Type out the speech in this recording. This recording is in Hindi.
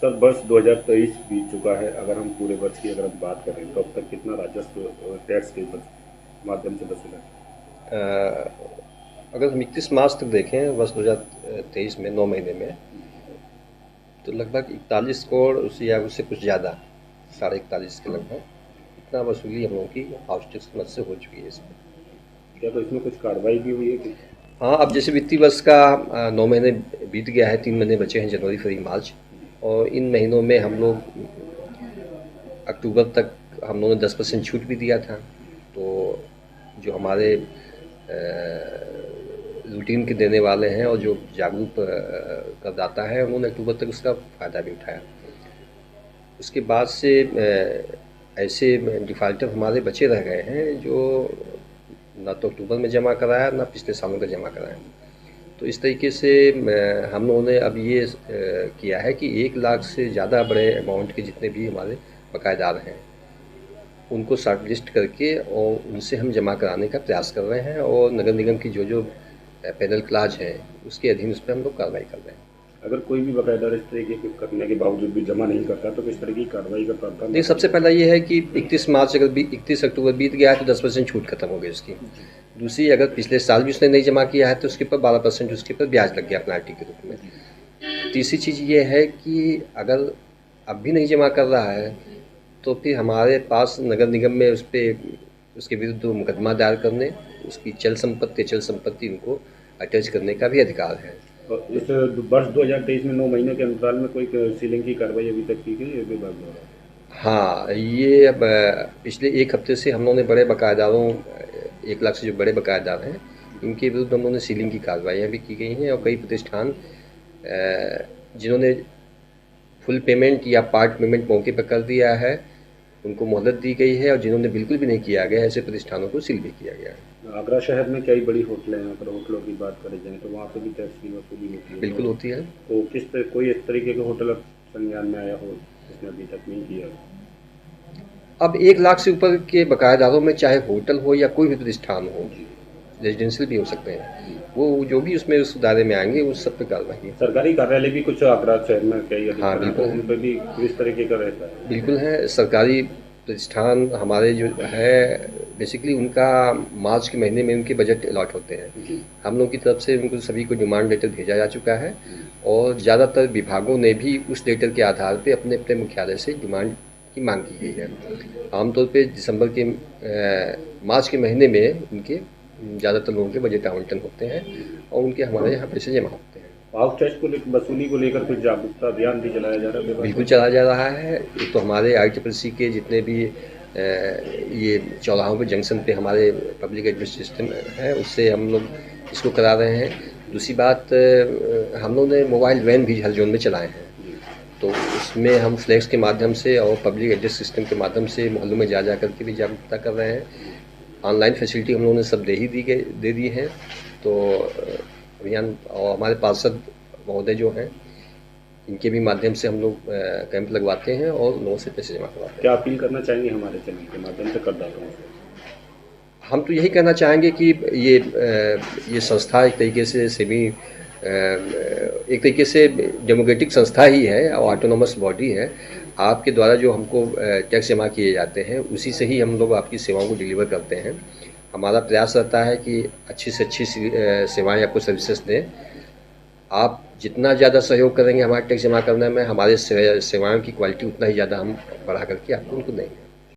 सर वर्ष 2023 बीत चुका है। अगर हम पूरे वर्ष की अगर हम बात करें तो अब तक कितना राजस्व टैक्स के माध्यम से वसूला है? अ, अगर हम 31 मार्च तक देखें वर्ष 2023 में 9 महीने में, तो लगभग 41 करोड़ उसी या उससे कुछ ज़्यादा, 41.5 के लगभग इतना वसूली हम लोगों की हाउस टैक्स की मद से हो चुकी है इसमें। क्या तो इसमें कुछ कार्रवाई भी हुई है कि? हाँ, अब जैसे वित्तीय वर्ष का 9 महीने बीत गया है, 3 महीने बचे हैं, जनवरी, फरवरी, मार्च, और इन महीनों में हम लोग अक्टूबर तक हम लोगों ने 10% छूट भी दिया था। तो जो हमारे रूटीन के देने वाले हैं और जो जागरूक करदाता है, उन्होंने अक्टूबर तक उसका फ़ायदा भी उठाया। उसके बाद से ऐसे डिफ़ाल्टर हमारे बचे रह गए हैं जो ना तो अक्टूबर में जमा कराया, ना पिछले सालों का जमा कराया। तो इस तरीके से हम लोगों ने अब ये किया है कि 1 लाख से ज़्यादा बड़े अमाउंट के जितने भी हमारे बकायेदार हैं, उनको शॉर्ट लिस्ट करके और उनसे हम जमा कराने का प्रयास कर रहे हैं, और नगर निगम की जो पेनल क्लाज है उसके अधीन उस पर हम लोग कार्रवाई कर रहे हैं। अगर कोई भी बकायदार इस तरीके के करने के बावजूद भी जमा नहीं करता तो किस तरह की कार्रवाई का प्रावधान देखिए, रखा सबसे गया पहला ये है कि 31 मार्च अगर 31 अक्टूबर बीत गया है तो 10% छूट खत्म हो गई उसकी। है? दूसरी, अगर पिछले साल भी उसने नहीं जमा किया है तो उसके ऊपर 12% उसके ऊपर ब्याज लग गया पेनल्टी के रूप में। तीसरी चीज़ ये है कि अगर अब भी नहीं जमा कर रहा है तो फिर हमारे पास नगर निगम में उस पर उसके विरुद्ध मुकदमा दायर करने, उसकी चल संपत्ति अचल संपत्ति उनको अटैच करने का भी अधिकार है। और इस वर्ष 2023 में 9 महीने के अंतराल में कोई सीलिंग की कार्रवाई अभी तक की गई है विभाग द्वारा? हाँ, ये अब पिछले 1 हफ्ते से हम लोगों ने बड़े बकायेदारों 1 लाख से जो बड़े बकायेदार हैं, इनके विरुद्ध हम लोगों ने सीलिंग की कार्रवाइयाँ भी की गई हैं, और कई प्रतिष्ठान जिन्होंने फुल पेमेंट या पार्ट पेमेंट मौके पर कर दिया है, उनको मोहलत दी गई है, और जिन्होंने बिल्कुल भी नहीं किया गया, ऐसे प्रतिष्ठानों को सील भी किया गया है। आगरा शहर में कई बड़ी होटलें हैं। अगर होटलों की बात करी जाए तो वहाँ पे भी टैक्स की वसूली होती है। बिल्कुल होती है। तो कोई इस तरीके का होटल अब संज्ञान में आया हो जिसने अभी तक नहीं किया? अब 1 लाख से ऊपर के बकायेदारों में चाहे होटल हो या कोई भी प्रतिष्ठान हो, जी। रेजिडेंशियल भी हो सकते हैं, जी। वो जो भी उसमें उस दायरे में आएंगे उस सब पे कार्रवाई। सरकारी कार्यालय भी कुछ आगरा शहर में कई हाँ, अधिकतर हैं, तो बिल्कुल है। उन पे भी किस तरीके का रहता है? बिल्कुल है, सरकारी प्रतिष्ठान हमारे जो है बेसिकली उनका मार्च के महीने में उनके बजट अलॉट होते हैं। जी। हम लोग की तरफ से उनको सभी को डिमांड लेटर भेजा जा चुका है, और ज़्यादातर विभागों ने भी उस लेटर के आधार पे अपने अपने मुख्यालय से डिमांड की मांग की गई है। आमतौर पे दिसंबर के मार्च के महीने में उनके ज़्यादातर लोगों के बजट आवंटन होते हैं, और उनके हमारे यहाँ पैसे जमा होते हैं। हाउस टैक्स को वसूली को लेकर कुछ जागरूकता अभियान भी चलाया जा रहा है विभाग बिल्कुल द्वारा? चला जा रहा है। एक तो हमारे IRCTC के जितने भी ये चौराहों पे जंक्शन पे हमारे पब्लिक एड्रेस सिस्टम है, उससे हम लोग इसको करा रहे हैं। दूसरी बात, हम लोग ने मोबाइल वैन भी हर जोन में चलाए हैं, जी। तो उसमें हम फ्लैक्स के माध्यम से और पब्लिक एड्रेस सिस्टम के माध्यम से मोहल्लों में जा करके भी जागरूकता कर रहे हैं। ऑनलाइन फैसिलिटी हम लोगों ने सब दे दी है। तो अभियान, और हमारे पार्षद महोदय जो हैं, इनके भी माध्यम से हम लोग कैंप लगवाते हैं और लोगों से पैसे जमा करवाते हैं। क्या अपील करना चाहेंगे हमारे चैनल के माध्यम से करदाताओं से? हम तो यही कहना चाहेंगे कि ये संस्था एक तरीके से एक तरीके से डेमोक्रेटिक संस्था ही है और ऑटोनोमस बॉडी है। आपके द्वारा जो हमको टैक्स जमा किए जाते हैं, उसी से ही हम लोग आपकी सेवाओं को डिलीवर करते हैं। हमारा प्रयास रहता है कि अच्छी से अच्छी सेवाएं आपको सर्विसेज दें। आप जितना ज़्यादा सहयोग करेंगे हमारे टैक्स जमा करने में, हमारे सेवाओं की क्वालिटी उतना ही ज़्यादा हम बढ़ा करके आपको उनको देंगे।